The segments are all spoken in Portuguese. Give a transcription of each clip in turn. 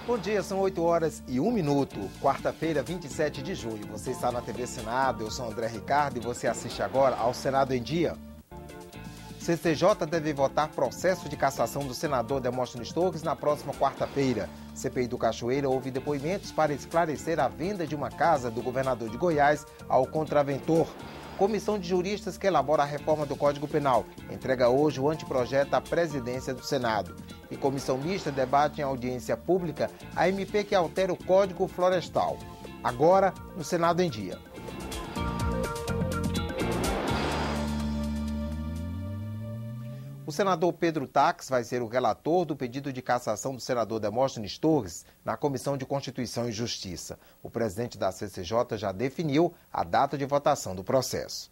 Bom dia, são 8h01, quarta-feira, 27 de junho. Você está na TV Senado, eu sou André Ricardo e você assiste agora ao Senado em Dia. CCJ deve votar processo de cassação do senador Demóstenes Torres na próxima quarta-feira. CPI do Cachoeira houve depoimentos para esclarecer a venda de uma casa do governador de Goiás ao contraventor. Comissão de juristas que elabora a reforma do Código Penal entrega hoje o anteprojeto à presidência do Senado. E comissão mista debate em audiência pública a MP que altera o Código Florestal. Agora, no Senado em Dia. O senador Pedro Taques vai ser o relator do pedido de cassação do senador Demóstenes Torres na Comissão de Constituição e Justiça. O presidente da CCJ já definiu a data de votação do processo.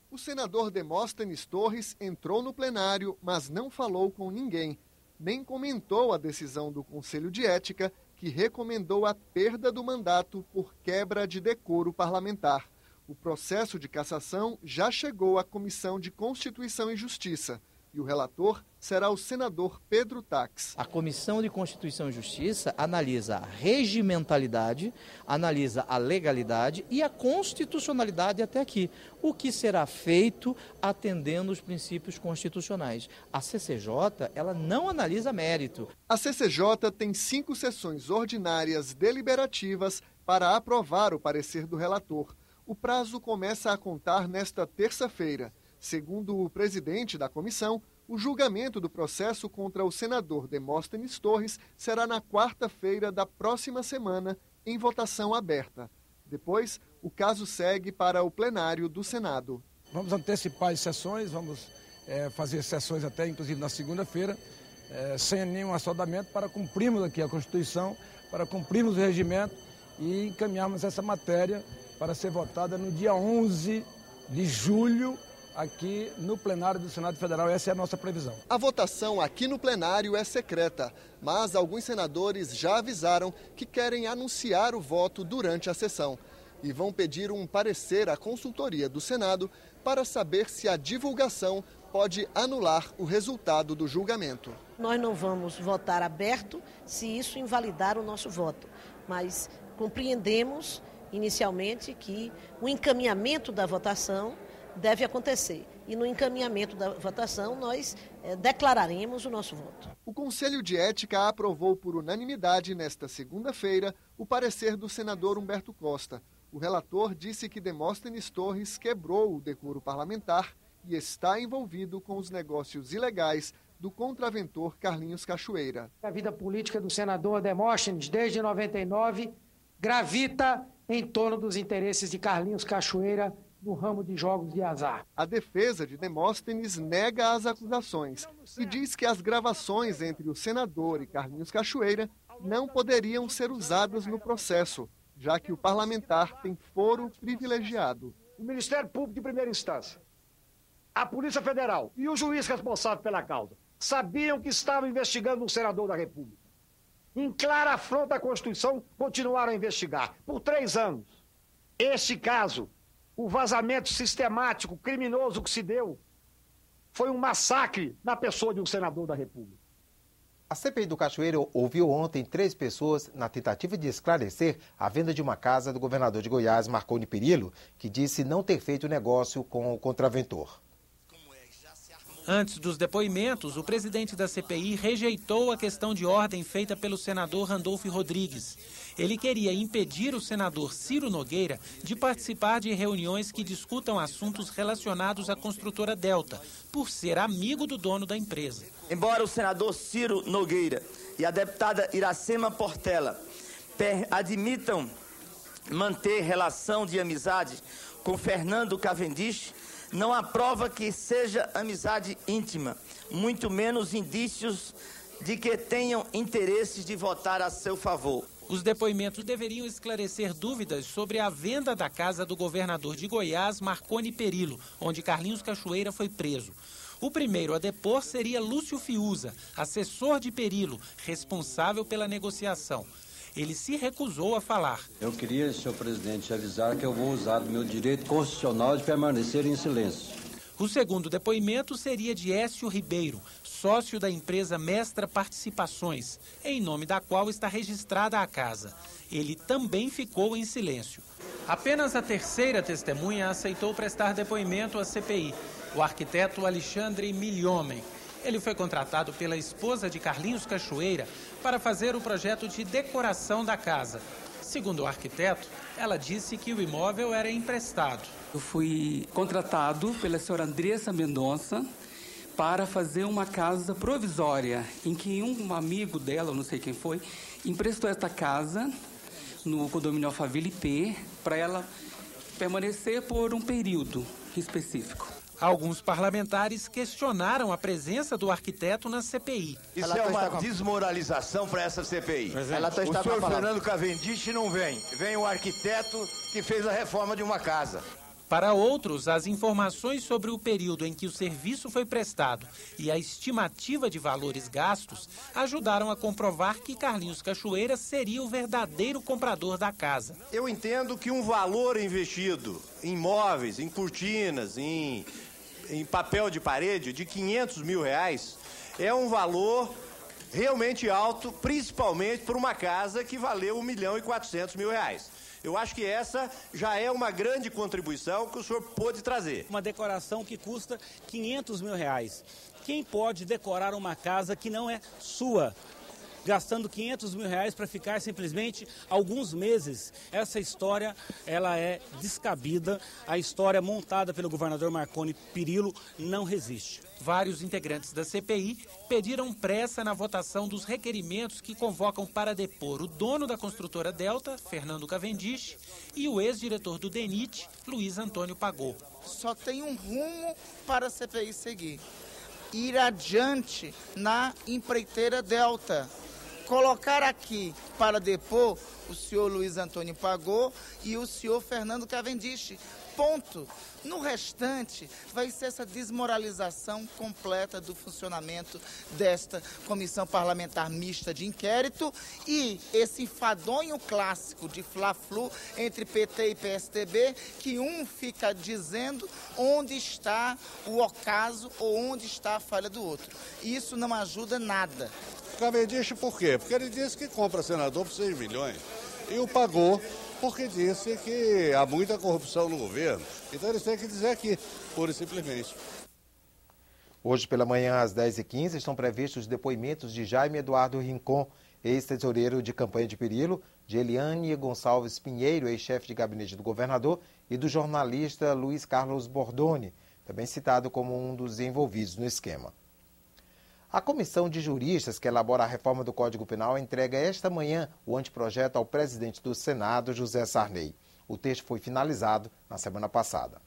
O senador Demóstenes Torres entrou no plenário, mas não falou com ninguém, nem comentou a decisão do Conselho de Ética, que recomendou a perda do mandato por quebra de decoro parlamentar. O processo de cassação já chegou à Comissão de Constituição e Justiça e o relator será o senador Pedro Taques. A Comissão de Constituição e Justiça analisa a regimentalidade, analisa a legalidade e a constitucionalidade até aqui. O que será feito atendendo os princípios constitucionais. A CCJ, ela não analisa mérito. A CCJ tem 5 sessões ordinárias deliberativas para aprovar o parecer do relator. O prazo começa a contar nesta terça-feira. Segundo o presidente da comissão, o julgamento do processo contra o senador Demóstenes Torres será na quarta-feira da próxima semana, em votação aberta. Depois, o caso segue para o plenário do Senado. Vamos antecipar as sessões, vamos fazer sessões até inclusive na segunda-feira, sem nenhum assodamento, para cumprirmos aqui a Constituição, para cumprirmos o regimento e encaminharmos essa matéria para ser votada no dia 11 de julho, aqui no plenário do Senado Federal. Essa é a nossa previsão. A votação aqui no plenário é secreta, mas alguns senadores já avisaram que querem anunciar o voto durante a sessão e vão pedir um parecer à consultoria do Senado para saber se a divulgação pode anular o resultado do julgamento. Nós não vamos votar aberto se isso invalidar o nosso voto, mas compreendemos inicialmente que o encaminhamento da votação deve acontecer. E no encaminhamento da votação nós declararemos o nosso voto. O Conselho de Ética aprovou por unanimidade nesta segunda-feira o parecer do senador Humberto Costa. O relator disse que Demóstenes Torres quebrou o decoro parlamentar e está envolvido com os negócios ilegais do contraventor Carlinhos Cachoeira. A vida política do senador Demóstenes, desde 99, gravita em torno dos interesses de Carlinhos Cachoeira no ramo de jogos de azar. A defesa de Demóstenes nega as acusações e diz que as gravações entre o senador e Carlinhos Cachoeira não poderiam ser usadas no processo, já que o parlamentar tem foro privilegiado. O Ministério Público de primeira instância, a Polícia Federal e o juiz responsável pela causa sabiam que estavam investigando um senador da República. Em clara afronta à Constituição, continuaram a investigar por 3 anos. Este caso, o vazamento sistemático, criminoso que se deu, foi um massacre na pessoa de um senador da República. A CPI do Cachoeira ouviu ontem 3 pessoas na tentativa de esclarecer a venda de uma casa do governador de Goiás, Marconi Perillo, que disse não ter feito negócio com o contraventor. Antes dos depoimentos, o presidente da CPI rejeitou a questão de ordem feita pelo senador Randolfo Rodrigues. Ele queria impedir o senador Ciro Nogueira de participar de reuniões que discutam assuntos relacionados à construtora Delta, por ser amigo do dono da empresa. Embora o senador Ciro Nogueira e a deputada Iracema Portela admitam manter relação de amizade com Fernando Cavendish, não há prova que seja amizade íntima, muito menos indícios de que tenham interesses de votar a seu favor. Os depoimentos deveriam esclarecer dúvidas sobre a venda da casa do governador de Goiás, Marconi Perillo, onde Carlinhos Cachoeira foi preso. O primeiro a depor seria Lúcio Fiuza, assessor de Perillo, responsável pela negociação. Ele se recusou a falar. Eu queria, senhor presidente, avisar que eu vou usar do meu direito constitucional de permanecer em silêncio. O segundo depoimento seria de Écio Ribeiro, sócio da empresa Mestra Participações, em nome da qual está registrada a casa. Ele também ficou em silêncio. Apenas a terceira testemunha aceitou prestar depoimento à CPI, o arquiteto Alexandre Milhomem. Ele foi contratado pela esposa de Carlinhos Cachoeira para fazer o projeto de decoração da casa. Segundo o arquiteto, ela disse que o imóvel era emprestado. Eu fui contratado pela senhora Andressa Mendonça para fazer uma casa provisória, em que um amigo dela, não sei quem foi, emprestou esta casa no condomínio Alphaville P para ela permanecer por um período específico. Alguns parlamentares questionaram a presença do arquiteto na CPI. Isso é uma desmoralização para essa CPI. O senhor Fernando Cavendish não vem. Vem o arquiteto que fez a reforma de uma casa. Para outros, as informações sobre o período em que o serviço foi prestado e a estimativa de valores gastos ajudaram a comprovar que Carlinhos Cachoeira seria o verdadeiro comprador da casa. Eu entendo que um valor investido em móveis, em cortinas, em papel de parede de R$500 mil é um valor realmente alto, principalmente por uma casa que valeu R$1.400.000. Eu acho que essa já é uma grande contribuição que o senhor pôde trazer. Uma decoração que custa R$500 mil. Quem pode decorar uma casa que não é sua, gastando R$500 mil para ficar simplesmente alguns meses? Essa história, ela é descabida. A história montada pelo governador Marconi Perillo não resiste. Vários integrantes da CPI pediram pressa na votação dos requerimentos que convocam para depor o dono da construtora Delta, Fernando Cavendish, e o ex-diretor do DENIT, Luiz Antônio Pagô. Só tem um rumo para a CPI seguir: ir adiante na empreiteira Delta. Colocar aqui para depor o senhor Luiz Antônio Pagô e o senhor Fernando Cavendish. Ponto. No restante, vai ser essa desmoralização completa do funcionamento desta comissão parlamentar mista de inquérito e esse enfadonho clássico de fla-flu entre PT e PSDB, que um fica dizendo onde está o ocaso ou onde está a falha do outro. Isso não ajuda nada. Cavendish por quê? Porque ele disse que compra senador por 6 milhões. E o Pagô porque disse que há muita corrupção no governo. Então eles têm que dizer aqui, pura e simplesmente. Hoje pela manhã, às 10h15, estão previstos os depoimentos de Jaime Eduardo Rincon, ex-tesoureiro de campanha de Perillo, de Eliane Gonçalves Pinheiro, ex-chefe de gabinete do governador, e do jornalista Luiz Carlos Bordoni, também citado como um dos envolvidos no esquema. A comissão de juristas que elabora a reforma do Código Penal entrega esta manhã o anteprojeto ao presidente do Senado, José Sarney. O texto foi finalizado na semana passada.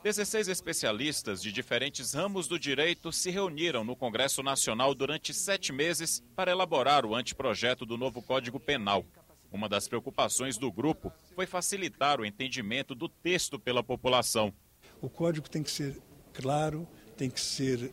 16 especialistas de diferentes ramos do direito se reuniram no Congresso Nacional durante 7 meses para elaborar o anteprojeto do novo Código Penal. Uma das preocupações do grupo foi facilitar o entendimento do texto pela população. O código tem que ser claro, tem que ser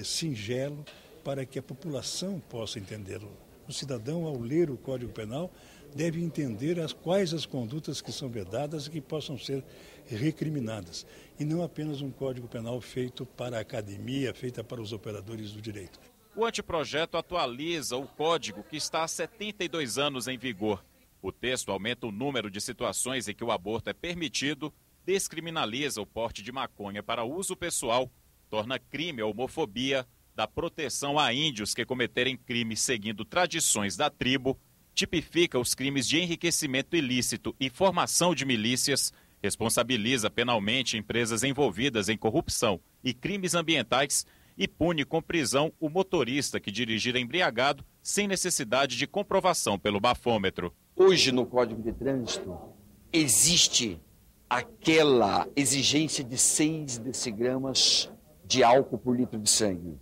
singelo para que a população possa entendê-lo. O cidadão, ao ler o Código Penal, deve entender quais as condutas que são vedadas e que possam ser recriminadas. E não apenas um Código Penal feito para a academia, feita para os operadores do direito. O anteprojeto atualiza o código que está há 72 anos em vigor. O texto aumenta o número de situações em que o aborto é permitido, descriminaliza o porte de maconha para uso pessoal, torna crime a homofobia, dá proteção a índios que cometerem crimes seguindo tradições da tribo, tipifica os crimes de enriquecimento ilícito e formação de milícias, responsabiliza penalmente empresas envolvidas em corrupção e crimes ambientais e pune com prisão o motorista que dirigir embriagado sem necessidade de comprovação pelo bafômetro. Hoje, no Código de Trânsito, existe aquela exigência de 6 decigramas de álcool por litro de sangue.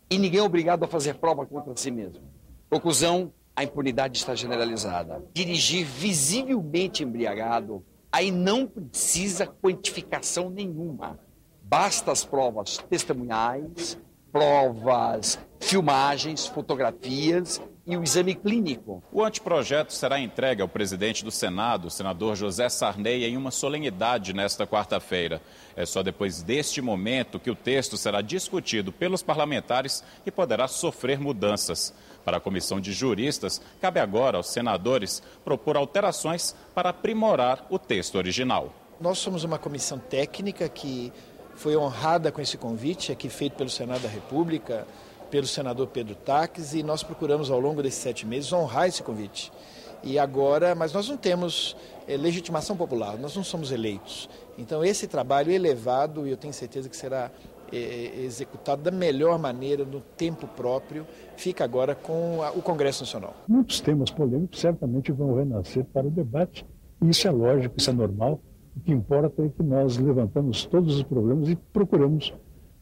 E ninguém é obrigado a fazer prova contra si mesmo. Conclusão, a impunidade está generalizada. Dirigir visivelmente embriagado, aí não precisa quantificação nenhuma. Basta as provas testemunhais, provas, filmagens, fotografias, e o exame clínico. O anteprojeto será entregue ao presidente do Senado, o senador José Sarney, em uma solenidade nesta quarta-feira. É só depois deste momento que o texto será discutido pelos parlamentares e poderá sofrer mudanças. Para a comissão de juristas, cabe agora aos senadores propor alterações para aprimorar o texto original. Nós somos uma comissão técnica que foi honrada com esse convite aqui feito pelo Senado da República, pelo senador Pedro Taques, e nós procuramos ao longo desses 7 meses honrar esse convite. E agora, mas nós não temos legitimação popular, nós não somos eleitos. Então esse trabalho elevado, e eu tenho certeza que será executado da melhor maneira, no tempo próprio, fica agora com o Congresso Nacional. Muitos temas polêmicos certamente vão renascer para o debate, e isso é lógico, isso é normal. O que importa é que nós levantamos todos os problemas e procuramos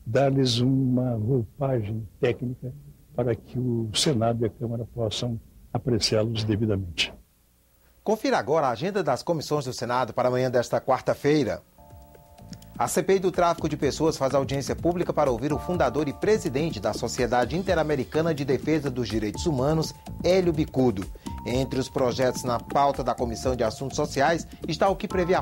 dar-lhes uma roupagem técnica para que o Senado e a Câmara possam apreciá-los devidamente. Confira agora a agenda das comissões do Senado para amanhã desta quarta-feira. A CPI do tráfico de pessoas faz audiência pública para ouvir o fundador e presidente da Sociedade Interamericana de Defesa dos Direitos Humanos, Hélio Bicudo. Entre os projetos na pauta da Comissão de Assuntos Sociais está o que prevê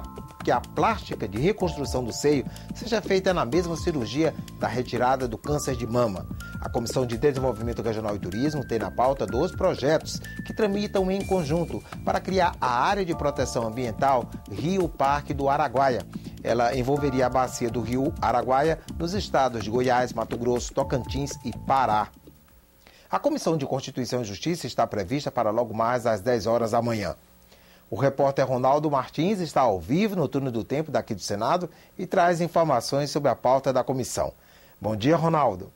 que a plástica de reconstrução do seio seja feita na mesma cirurgia da retirada do câncer de mama. A Comissão de Desenvolvimento Regional e Turismo tem na pauta 2 projetos que tramitam em conjunto para criar a área de proteção ambiental Rio Parque do Araguaia. Ela envolveria a bacia do Rio Araguaia nos estados de Goiás, Mato Grosso, Tocantins e Pará. A Comissão de Constituição e Justiça está prevista para logo mais às 10 horas da manhã. O repórter Ronaldo Martins está ao vivo no Turno do Tempo daqui do Senado e traz informações sobre a pauta da comissão. Bom dia, Ronaldo.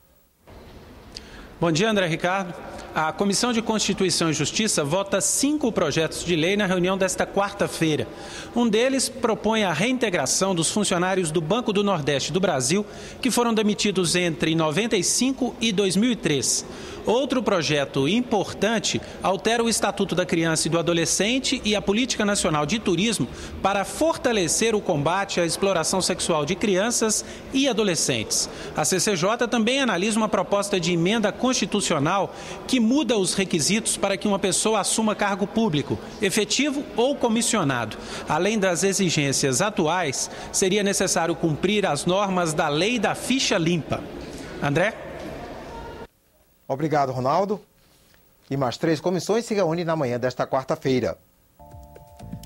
Bom dia, André Ricardo. A Comissão de Constituição e Justiça vota 5 projetos de lei na reunião desta quarta-feira. Um deles propõe a reintegração dos funcionários do Banco do Nordeste do Brasil, que foram demitidos entre 1995 e 2003. Outro projeto importante altera o Estatuto da Criança e do Adolescente e a Política Nacional de Turismo para fortalecer o combate à exploração sexual de crianças e adolescentes. A CCJ também analisa uma proposta de emenda constitucional que muda os requisitos para que uma pessoa assuma cargo público, efetivo ou comissionado. Além das exigências atuais, seria necessário cumprir as normas da Lei da Ficha Limpa. André? Obrigado, Ronaldo. E mais 3 comissões se reúnem na manhã desta quarta-feira.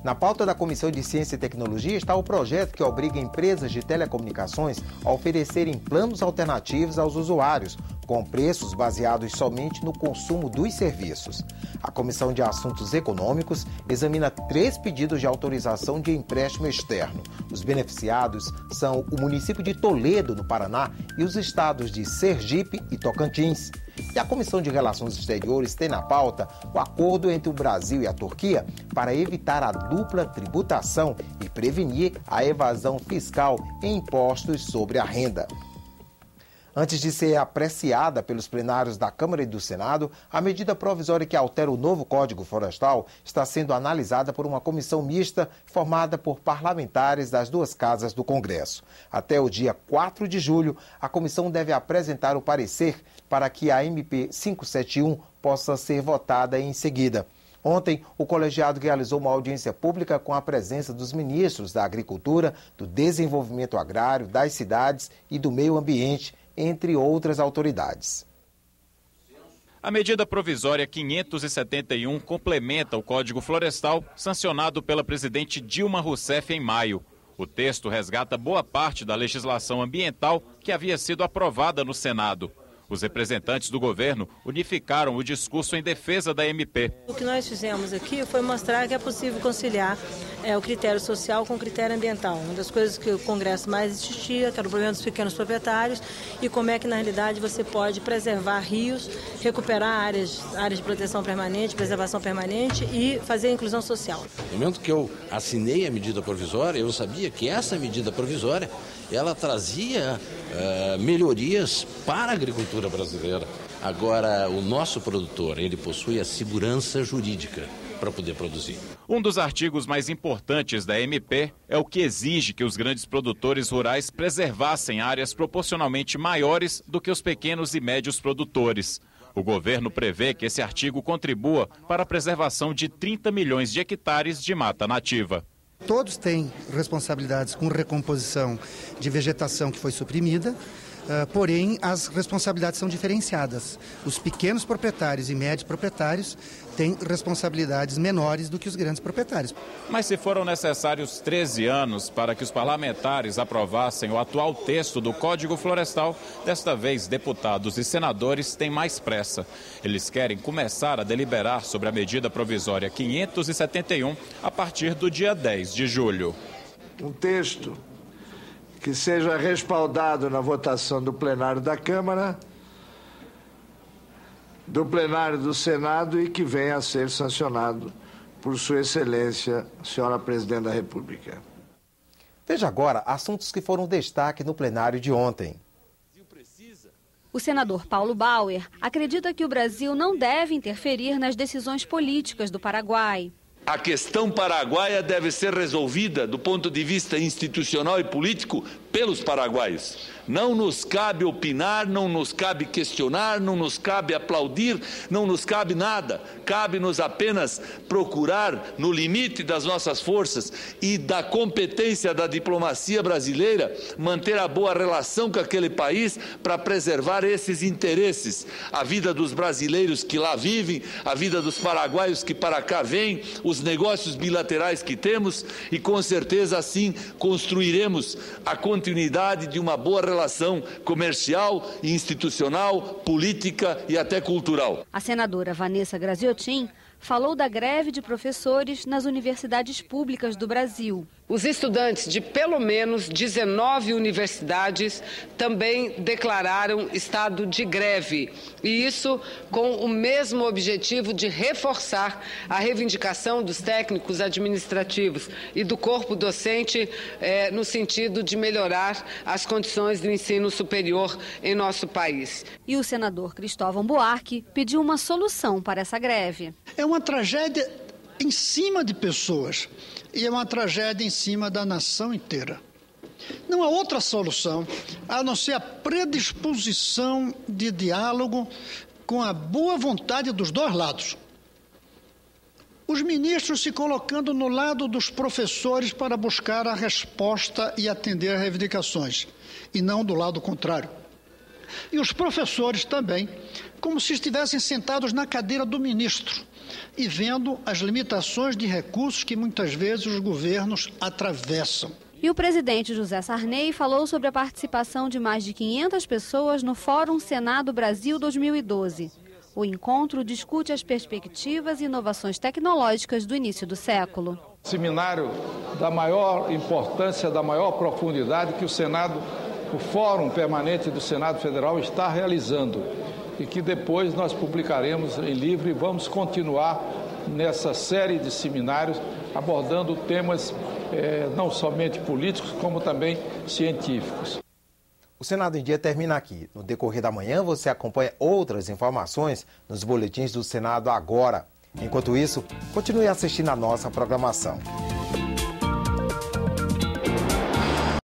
Na pauta da Comissão de Ciência e Tecnologia está o projeto que obriga empresas de telecomunicações a oferecerem planos alternativos aos usuários, com preços baseados somente no consumo dos serviços. A Comissão de Assuntos Econômicos examina 3 pedidos de autorização de empréstimo externo. Os beneficiados são o município de Toledo, no Paraná, e os estados de Sergipe e Tocantins. E a Comissão de Relações Exteriores tem na pauta o acordo entre o Brasil e a Turquia para evitar a dupla tributação e prevenir a evasão fiscal em impostos sobre a renda. Antes de ser apreciada pelos plenários da Câmara e do Senado, a medida provisória que altera o novo Código Florestal está sendo analisada por uma comissão mista formada por parlamentares das 2 casas do Congresso. Até o dia 4 de julho, a comissão deve apresentar o parecer para que a MP 571 possa ser votada em seguida. Ontem, o colegiado realizou uma audiência pública com a presença dos ministros da Agricultura, do Desenvolvimento Agrário, das Cidades e do Meio Ambiente, entre outras autoridades. A medida provisória 571 complementa o Código Florestal, sancionado pela presidente Dilma Rousseff em maio. O texto resgata boa parte da legislação ambiental que havia sido aprovada no Senado. Os representantes do governo unificaram o discurso em defesa da MP. O que nós fizemos aqui foi mostrar que é possível conciliar o critério social com o critério ambiental. Uma das coisas que o Congresso mais insistia, que era o problema dos pequenos proprietários, e como é que, na realidade, você pode preservar rios, recuperar áreas de proteção permanente, preservação permanente e fazer a inclusão social. No momento que eu assinei a medida provisória, eu sabia que essa medida provisória ela trazia melhorias para a agricultura brasileira. Agora, o nosso produtor, ele possui a segurança jurídica para poder produzir. Um dos artigos mais importantes da MP é o que exige que os grandes produtores rurais preservassem áreas proporcionalmente maiores do que os pequenos e médios produtores. O governo prevê que esse artigo contribua para a preservação de 30 milhões de hectares de mata nativa. Todos têm responsabilidades com recomposição de vegetação que foi suprimida, porém as responsabilidades são diferenciadas. Os pequenos proprietários e médios proprietários têm responsabilidades menores do que os grandes proprietários. Mas se foram necessários 13 anos para que os parlamentares aprovassem o atual texto do Código Florestal, desta vez deputados e senadores têm mais pressa. Eles querem começar a deliberar sobre a medida provisória 571 a partir do dia 10 de julho. Um texto que seja respaldado na votação do plenário da Câmara, do plenário do Senado e que venha a ser sancionado por Sua Excelência, senhora Presidente da República. Veja agora assuntos que foram destaque no plenário de ontem. O senador Paulo Bauer acredita que o Brasil não deve interferir nas decisões políticas do Paraguai. A questão paraguaia deve ser resolvida do ponto de vista institucional e político pelos paraguaios. Não nos cabe opinar, não nos cabe questionar, não nos cabe aplaudir, não nos cabe nada. Cabe-nos apenas procurar, no limite das nossas forças e da competência da diplomacia brasileira, manter a boa relação com aquele país para preservar esses interesses. A vida dos brasileiros que lá vivem, a vida dos paraguaios que para cá vêm, os negócios bilaterais que temos e, com certeza, assim construiremos a continuidade de uma boa relação comercial, institucional, política e até cultural. A senadora Vanessa Graziotin falou da greve de professores nas universidades públicas do Brasil. Os estudantes de pelo menos 19 universidades também declararam estado de greve. E isso com o mesmo objetivo de reforçar a reivindicação dos técnicos administrativos e do corpo docente no sentido de melhorar as condições do ensino superior em nosso país. E o senador Cristóvão Buarque pediu uma solução para essa greve. É uma tragédia em cima de pessoas. E é uma tragédia em cima da nação inteira. Não há outra solução a não ser a predisposição de diálogo com a boa vontade dos dois lados. Os ministros se colocando no lado dos professores para buscar a resposta e atender às reivindicações, e não do lado contrário. E os professores também, como se estivessem sentados na cadeira do ministro, e vendo as limitações de recursos que muitas vezes os governos atravessam. E o presidente José Sarney falou sobre a participação de mais de 500 pessoas no Fórum Senado Brasil 2012. O encontro discute as perspectivas e inovações tecnológicas do início do século. Seminário da maior importância, da maior profundidade que o Fórum Permanente do Senado Federal está realizando. E que depois nós publicaremos em livro e vamos continuar nessa série de seminários abordando temas não somente políticos, como também científicos. O Senado em Dia termina aqui. No decorrer da manhã você acompanha outras informações nos boletins do Senado agora. Enquanto isso, continue assistindo a nossa programação.